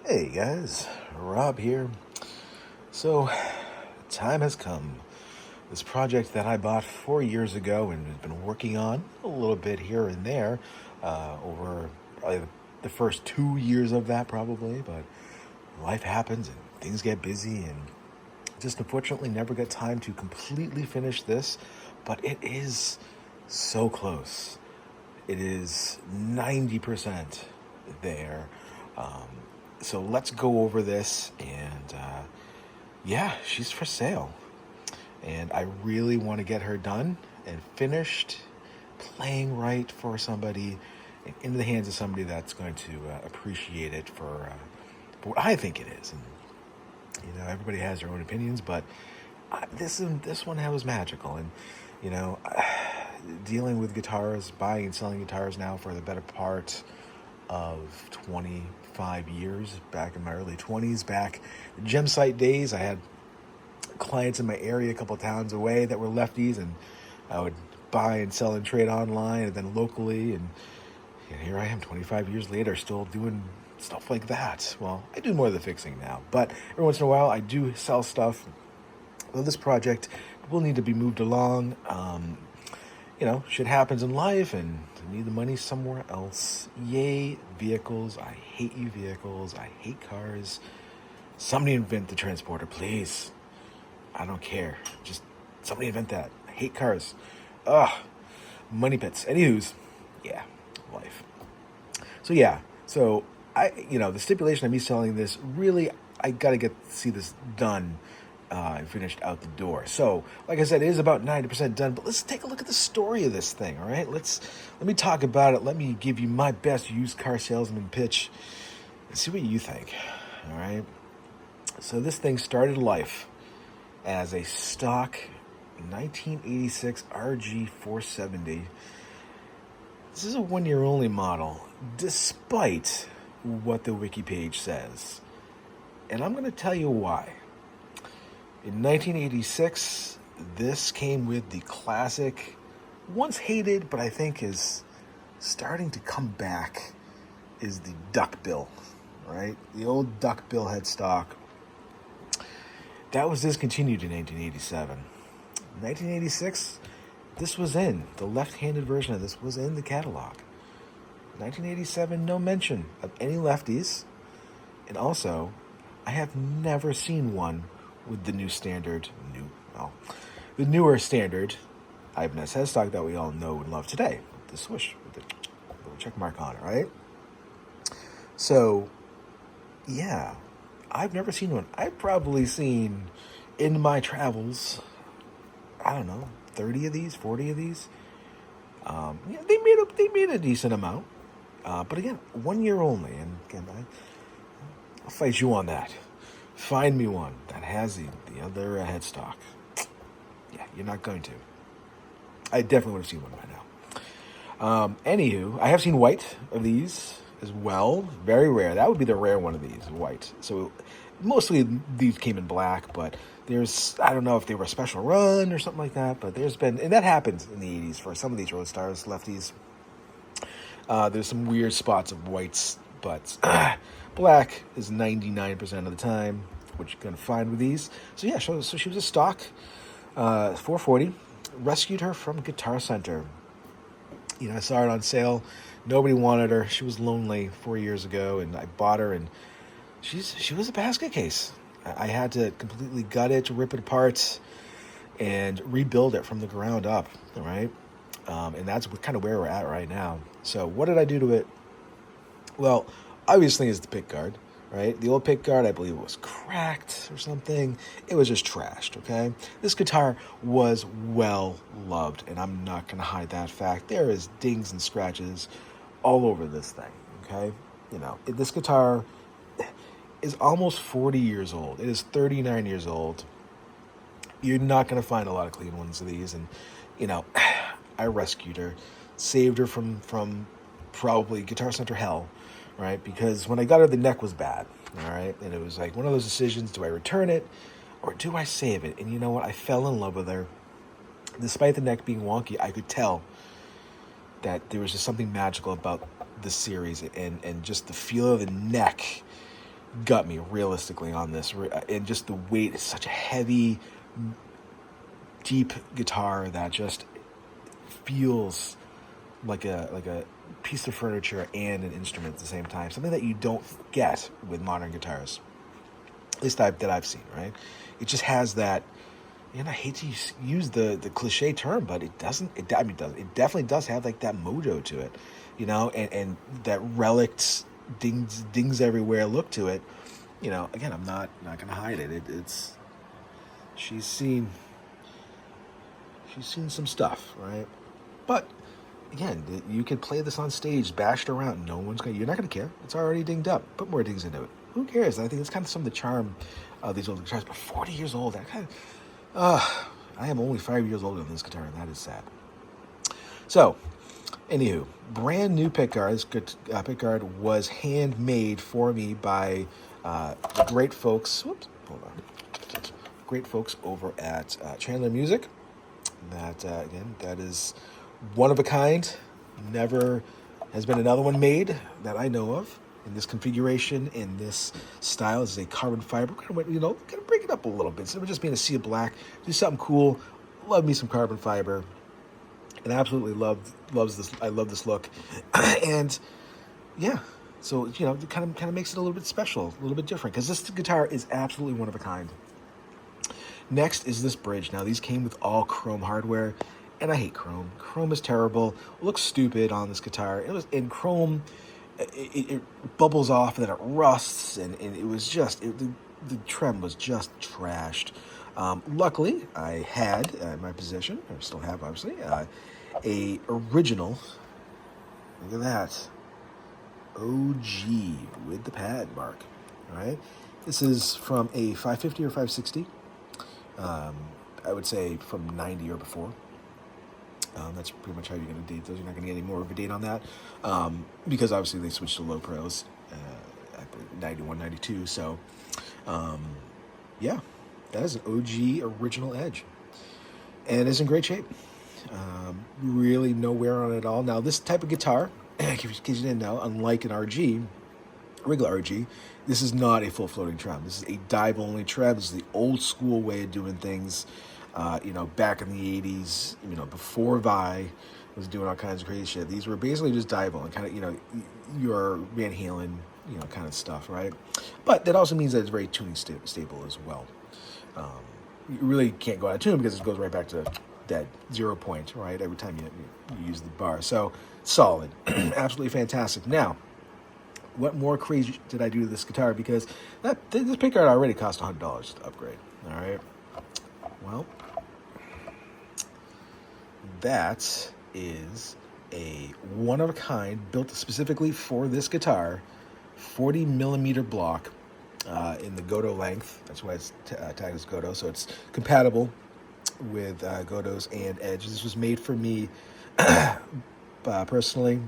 Hey guys, Rob here. So, time has come. This project that I bought 4 years ago and have been working on a little bit here and there over probably the first 2 years of that, probably. But life happens and things get busy, and just unfortunately never get time to completely finish this. But it is so close. It is 90% there. Um, so let's go over this. And yeah, she's for sale. And I really want to get her done and finished, playing right for somebody, and into the hands of somebody that's going to appreciate it for what I think it is. And everybody has their own opinions, but this one was magical. And you know, dealing with guitars, buying and selling guitars now for the better part of 25 years, back in my early 20s, back the gem site days. I had clients in my area, a couple of towns away, that were lefties, and I would buy and sell and trade online and then locally. And here I am 25 years later, still doing stuff like that. Well, I do more of the fixing now, but every once in a while I do sell stuff. Well, this project will need to be moved along. Shit happens in life, and I need the money somewhere else. Yay, vehicles. I hate you, vehicles. I hate cars. Somebody invent the transporter, please. I don't care. Just somebody invent that. I hate cars. Ugh. Money pits. Anywho's, yeah, life. So yeah. So the stipulation of me selling this, really, I got to see this done and finished out the door. So, like I said, it is about 90% done. But let's take a look at the story of this thing. All right, let me talk about it. Let me give you my best used car salesman pitch and see what you think. All right. So this thing started life as a stock 1986 RG 470. This is a 1 year only model, despite what the wiki page says. And I'm going to tell you why. In 1986, this came with the classic, once hated, but I think is starting to come back, is the duckbill, right? The old duckbill headstock. That was discontinued in 1987. 1986, this was in, the left-handed version of this was in the catalog. 1987, no mention of any lefties. And also, I have never seen one with the the newer standard Ibanez headstock that we all know and love today. The swoosh with the little check mark on it, right? So, yeah, I've never seen one. I've probably seen, in my travels, I don't know, 30 of these, 40 of these. They made a decent amount. But again, 1 year only. And again, I'll fight you on that. Find me one that has the other headstock. Yeah, you're not going to. I definitely would have seen one by now. Anywho, I have seen white of these as well. Very rare. That would be the rare one of these, white. So mostly these came in black, but I don't know if they were a special run or something like that, but and that happens in the 80s for some of these Roadstars, lefties. There's some weird spots of whites, but black is 99% of the time, which you're going to find with these. So yeah, so she was a stock 440. Rescued her from Guitar Center. I saw it on sale. Nobody wanted her. She was lonely 4 years ago, and I bought her, and she was a basket case. I had to completely gut it, rip it apart, and rebuild it from the ground up, all right? And that's kind of where we're at right now. So what did I do to it? Well, obviously it's the pick guard, right? The old pick guard, I believe it was cracked or something. It was just trashed, okay? This guitar was well loved, and I'm not going to hide that fact. There is dings and scratches all over this thing, okay? This guitar is almost 40 years old. It is 39 years old. You're not going to find a lot of clean ones of these, and, I rescued her, saved her from probably Guitar Center hell, right? Because when I got her, the neck was bad, all right? And it was like one of those decisions, do I return it or do I save it? And you know what? I fell in love with her. Despite the neck being wonky, I could tell that there was just something magical about the series, and just the feel of the neck gut me realistically on this, and just the weight is such a heavy, deep guitar that just feels like a piece of furniture and an instrument at the same time. Something that you don't get with modern guitars, at least that I've seen. Right? It just has that. And I hate to use the cliche term, but it doesn't. It definitely does have like that mojo to it, and that relics, dings everywhere look to it. Again, I'm not gonna hide it. It's she's seen some stuff, right? But again, you could play this on stage, bashed around. No one's gonna. You're not gonna care. It's already dinged up. Put more dings into it. Who cares? I think it's kind of some of the charm of these old guitars. But 40 years old, that kind of. I am only 5 years older than this guitar, and that is sad. So, anywho, brand new pickguard. This pickguard was handmade for me by the great folks. Whoops, hold on. Great folks over at Chandler Music. That again, that is one of a kind. Never has been another one made that I know of in this configuration, in this style. This is a carbon fiber. Kind of break it up a little bit. Instead of just being a sea of black, do something cool. Love me some carbon fiber, and absolutely loves this. I love this look, and yeah. So it kind of makes it a little bit special, a little bit different, because this guitar is absolutely one of a kind. Next is this bridge. Now these came with all chrome hardware, and I hate chrome. Chrome is terrible. It looks stupid on this guitar. It was in chrome. It bubbles off and then it rusts, and it was just the trem was just trashed. Luckily, I had in my possession, I still have obviously, a original. Look at that, OG with the pad mark. All right, this is from a 550 or 560. I would say from 90 or before. That's pretty much how you're going to date those. You're not going to get any more of a date on that, because obviously they switched to low pros, I believe 91, 92. So, yeah, that is an OG original Edge, and it's in great shape. Really no wear on it at all. Now, this type of guitar, in case you didn't know, unlike an RG, regular RG, this is not a full floating trem. This is a dive only trem. This is the old school way of doing things. Back in the 80s, before Vi was doing all kinds of crazy shit. These were basically just dive only, kind of, your Van Halen, kind of stuff, right? But that also means that it's very tuning stable as well. You really can't go out of tune because it goes right back to that 0 point, right? Every time you use the bar. So solid, absolutely fantastic. Now, what more crazy did I do to this guitar? Because this pickguard already cost $100 to upgrade. All right. Well, that is a one-of-a-kind, built specifically for this guitar, 40 millimeter block in the Godo length. That's why it's tagged as Godo. So it's compatible with Godos and Edge. This was made for me personally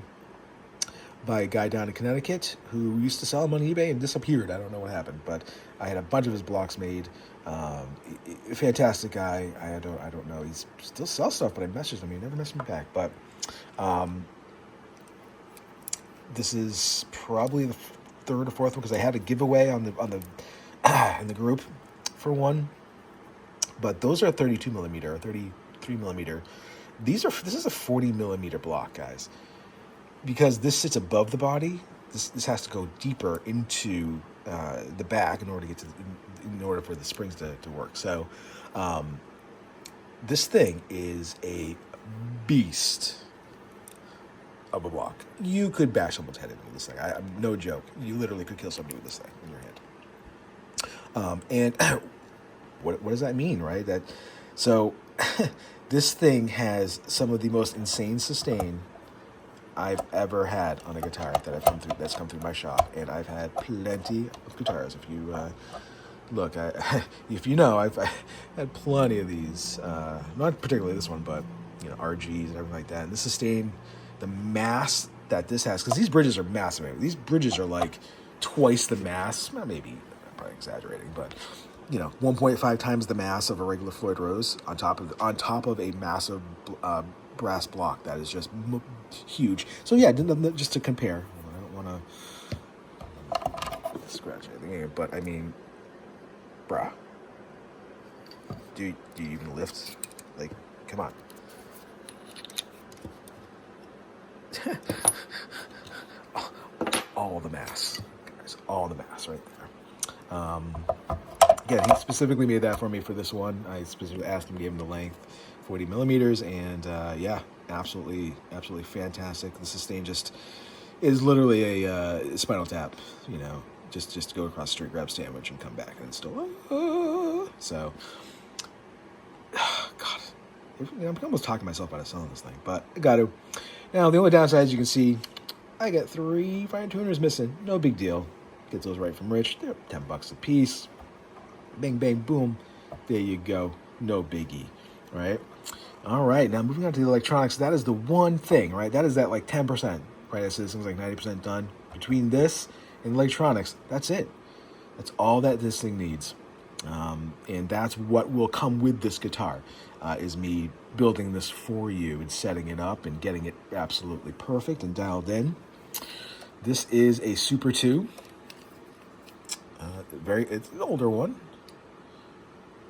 by a guy down in Connecticut who used to sell them on eBay and disappeared. I don't know what happened, but I had a bunch of his blocks made. Fantastic guy. I don't know. He still sells stuff, but I messaged him. He never messaged me back. But this is probably the third or fourth one because I had a giveaway on the in the group for one. But those are 32 millimeter or 33 millimeter. This is a 40 millimeter block, guys. Because this sits above the body, this has to go deeper into the back in order to get in order for the springs to work. So, this thing is a beast of a block. You could bash someone's head in with this thing. I'm no joke. You literally could kill somebody with this thing in your hand. And what does that mean, right? This thing has some of the most insane sustain I've ever had on a guitar that's come through my shop, and I've had plenty of guitars. If you look, I've had plenty of these. Not particularly this one, but RGs and everything like that. And the sustain, the mass that this has, because these bridges are massive. These bridges are like twice the mass. Well, maybe I'm probably exaggerating, but 1.5 times the mass of a regular Floyd Rose on top of a massive brass block that is just huge. So yeah, just to compare, I don't want to scratch it. But I mean, bruh, do you even lift? Like, come on. All the mass, guys, all the mass right there. Again, he specifically made that for me for this one. I specifically asked him, gave him the length, 40 millimeters, and yeah, absolutely, absolutely fantastic. The sustain just is literally a Spinal Tap, just go across the street, grab a sandwich, and come back, and it's still so. God, I'm almost talking myself out of selling this thing, but I got to. Now, the only downside, as you can see, I got 3 fine tuners missing. No big deal. Get those right from Rich. They're $10 a piece. Bang, bang, boom. There you go. No biggie, right? All right, now moving on to the electronics. That is the one thing, right? That is that like 10%, right? That says things like 90% done. Between this and electronics, that's it. That's all that this thing needs. And that's what will come with this guitar, is me building this for you and setting it up and getting it absolutely perfect and dialed in. This is a Super 2. It's an older one.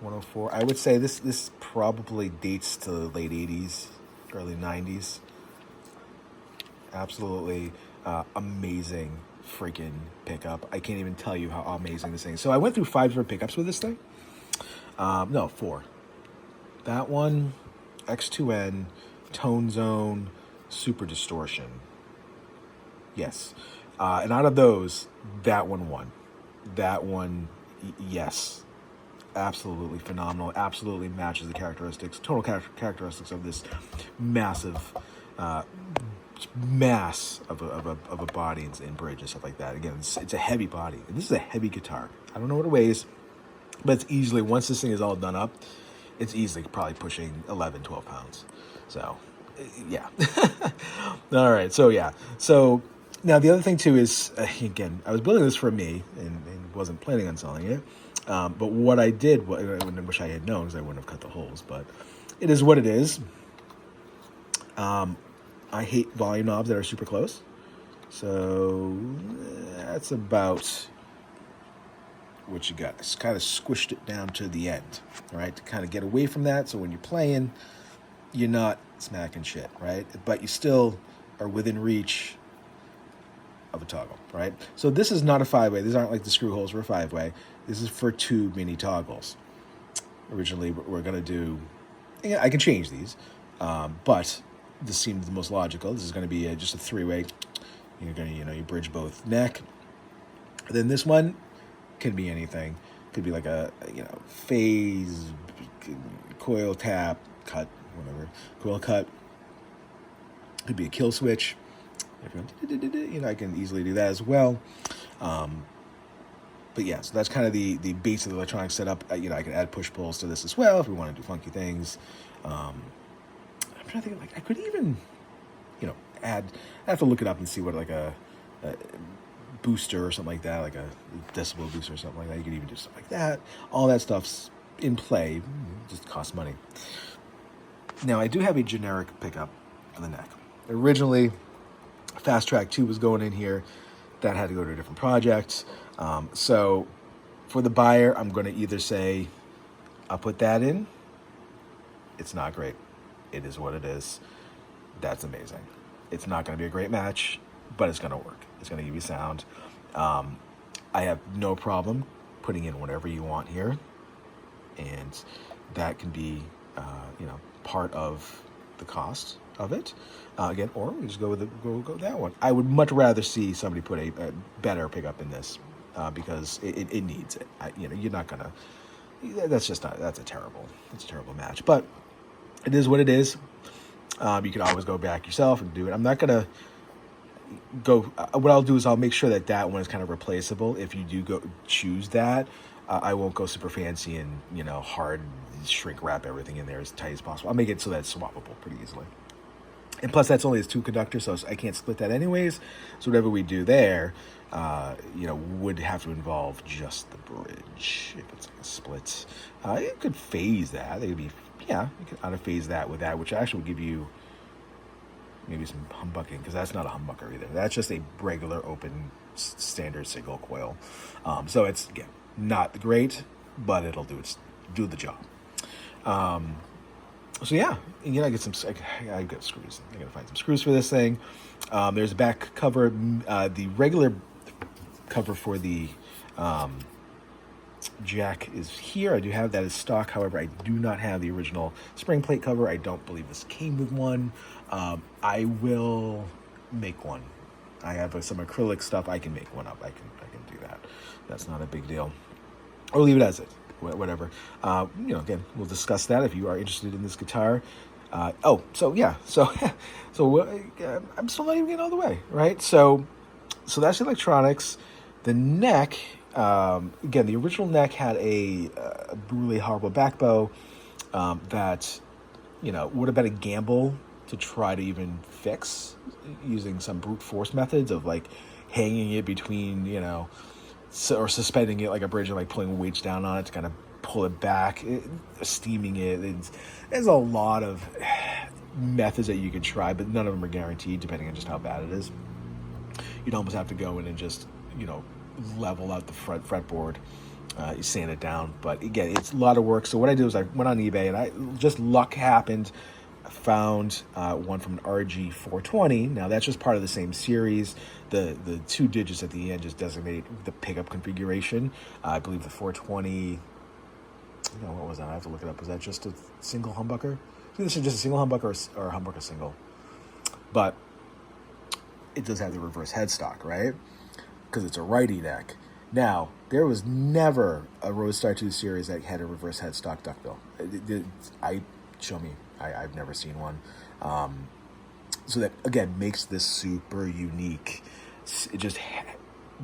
104. I would say this probably dates to the late 80s, early 90s. Absolutely amazing freaking pickup. I can't even tell you how amazing this thing is. So I went through 5 different pickups with this thing. No, 4. That one, X2N, Tone Zone, Super Distortion. Yes. And out of those, that one won. That one, yes. Absolutely phenomenal. Absolutely matches the total characteristics of this massive mass of a body and bridge and stuff like that. Again, it's a heavy body. And this is a heavy guitar. I don't know what it weighs, but it's easily, once this thing is all done up, it's easily probably pushing 11, 12 pounds. So, yeah. All right. So, yeah. So, now the other thing, too, is, again, I was building this for me and wasn't planning on selling it. But what I did, I wish I had known because I wouldn't have cut the holes, but it is what it is. I hate volume knobs that are super close. So that's about what you got. It's kind of squished it down to the end, right? To kind of get away from that. So when you're playing, you're not smacking shit, right? But you still are within reach of a toggle, right? So this is not a 5-way. These aren't like the screw holes for a 5-way. This is for 2 mini toggles. Originally, we're going to do... I can change these, but this seemed the most logical. This is going to be just a 3-way. You're going to, you bridge both neck. Then this one can be anything. Could be like a, phase, coil tap, cut, whatever. Coil cut. Could be a kill switch. I can easily do that as well. But yeah, so that's kind of the base of the electronic setup. I can add push pulls to this as well if we want to do funky things. I'm trying to think, I could even, add. I have to look it up and see what a booster or something like that, like a decibel booster or something like that. You could even do stuff like that. All that stuff's in play. It just costs money. Now I do have a generic pickup on the neck. Originally, Fast Track 2 was going in here. That had to go to a different project. So for the buyer, I'm going to either say, I'll put that in. It's not great. It is what it is. That's amazing. It's not going to be a great match, but it's going to work. It's going to give you sound. I have no problem putting in whatever you want here. And that can be, part of the cost of it. Again, or we just go with that one. I would much rather see somebody put a better pickup in this because it needs it. You're not gonna. That's a terrible match. But it is what it is. You can always go back yourself and do it. I'm not gonna go. What I'll do is I'll make sure that one is kind of replaceable. If you do go choose that, I won't go super fancy and hard shrink wrap everything in there as tight as possible. I'll make it so that it's swappable pretty easily. And plus, that's only as 2 conductors, so I can't split that anyways. So whatever we do there, would have to involve just the bridge. If it's like a split, you could phase that. You could auto phase that with that, which actually will give you maybe some humbucking, because that's not a humbucker either. That's just a regular open standard single coil. So it's, again, not great, but it'll do the job. So yeah, I get some. I got screws. I gotta find some screws for this thing. There's a back cover. The regular cover for the jack is here. I do have that as stock. However, I do not have the original spring plate cover. I don't believe this came with one. I will make one. I have some acrylic stuff. I can make one up. I can do that. That's not a big deal. Or leave it as it. Whatever. Again, we'll discuss that if you are interested in this guitar. I'm still not even getting all the way, right? So that's the electronics. The neck, again, the original neck had a really horrible back bow that, would have been a gamble to try to even fix using some brute force methods of like hanging it between, or suspending it like a bridge and like pulling weights down on it to kind of pull it back, steaming it. There's a lot of methods that you could try, but none of them are guaranteed depending on just how bad it is. You'd almost have to go in and just, level out the fretboard, you sand it down. But again, it's a lot of work. So what I did was I went on eBay and luck happened. Found one from an RG 420. Now that's just part of the same series. The 2 digits at the end just designate the pickup configuration. I believe the 420. What was that? I have to look it up. Was that just a single humbucker? I think this is just a single humbucker or a humbucker single. But it does have the reverse headstock, right? Because it's a righty neck. Now, there was never a Roadstar 2 series that had a reverse headstock duckbill. Show me. I've never seen one. So that, again, makes this super unique. It just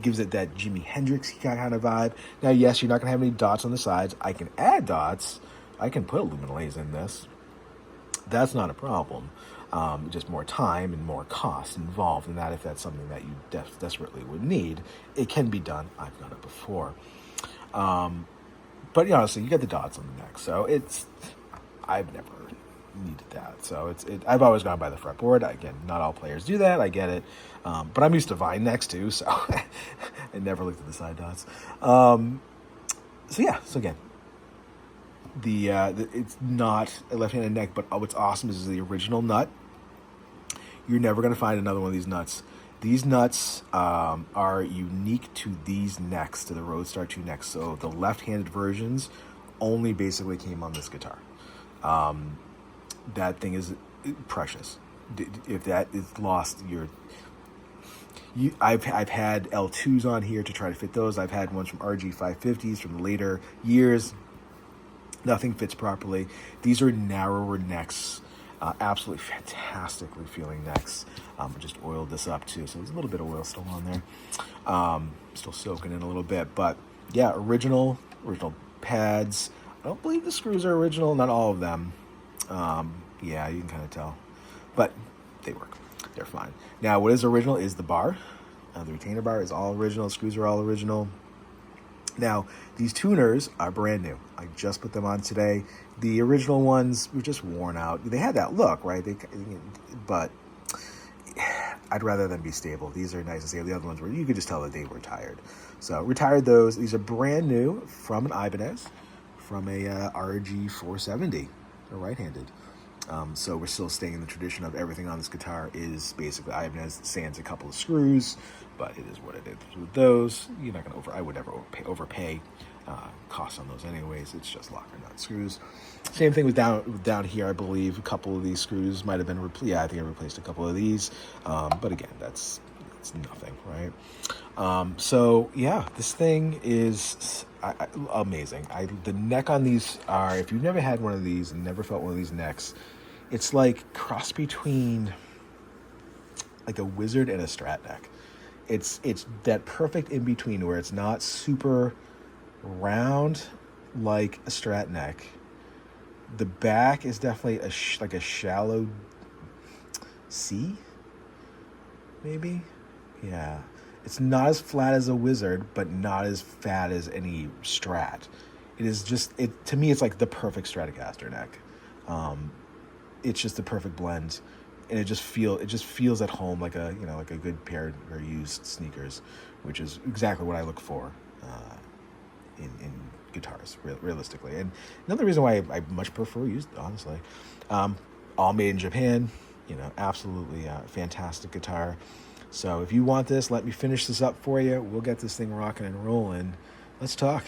gives it that Jimi Hendrix kind of vibe. Now, yes, you're not going to have any dots on the sides. I can add dots. I can put luminolays in this. That's not a problem. Just more time and more cost involved in that. If that's something that you desperately would need, it can be done. I've done it before. But honestly, you get the dots on the neck. So I've never needed that. So I've always gone by the fretboard. Again, not all players do that. I get it. But I'm used to Vine necks too, so I never looked at the side dots. So again, it's not a left-handed neck, but what's awesome is the original nut. You're never going to find another one of these nuts. These nuts are unique to these necks, to the Roadstar 2 necks. So the left-handed versions only basically came on this guitar. That thing is precious. If that is lost, I've had L2s on here to try to fit those. I've had ones from RG 550s from later years. Nothing fits properly. These are narrower necks. Absolutely fantastically feeling necks. Just oiled this up too, so there's a little bit of oil still on there. Still soaking in a little bit, but yeah, original pads. I don't believe the screws are original, not all of them. Yeah, you can kind of tell, but they work. They're fine. Now, what is original is the bar. The retainer bar is all original. Screws are all original. Now, these tuners are brand new. I just put them on today. The original ones were just worn out. They had that look, right? But I'd rather them be stable. These are nice and stable. The other ones you could just tell that they were tired. So retired those. These are brand new from an Ibanez, from a RG 470. They're right-handed. So we're still staying in the tradition of everything on this guitar is basically Ibanez, sans a couple of screws, but it is what it is with those. You're not going to I would never overpay costs on those anyways. It's just locker nut screws. Same thing with down here, I believe. A couple of these screws might have been replaced. Yeah, I think I replaced a couple of these. But again, it's nothing, right? So yeah, this thing is amazing. The neck on these are, if you've never had one of these and never felt one of these necks, it's like cross between like a Wizard and a Strat neck. It's that perfect in between where it's not super round like a Strat neck. The back is definitely like a shallow C, maybe. Yeah, it's not as flat as a Wizard, but not as fat as any Strat. It is just to me. It's like the perfect Stratocaster neck. It's just the perfect blend, and it just feels at home like a good pair of used sneakers, which is exactly what I look for in guitars, realistically. And another reason why I much prefer used, honestly, all made in Japan. Absolutely fantastic guitar. So if you want this, let me finish this up for you. We'll get this thing rocking and rolling. Let's talk.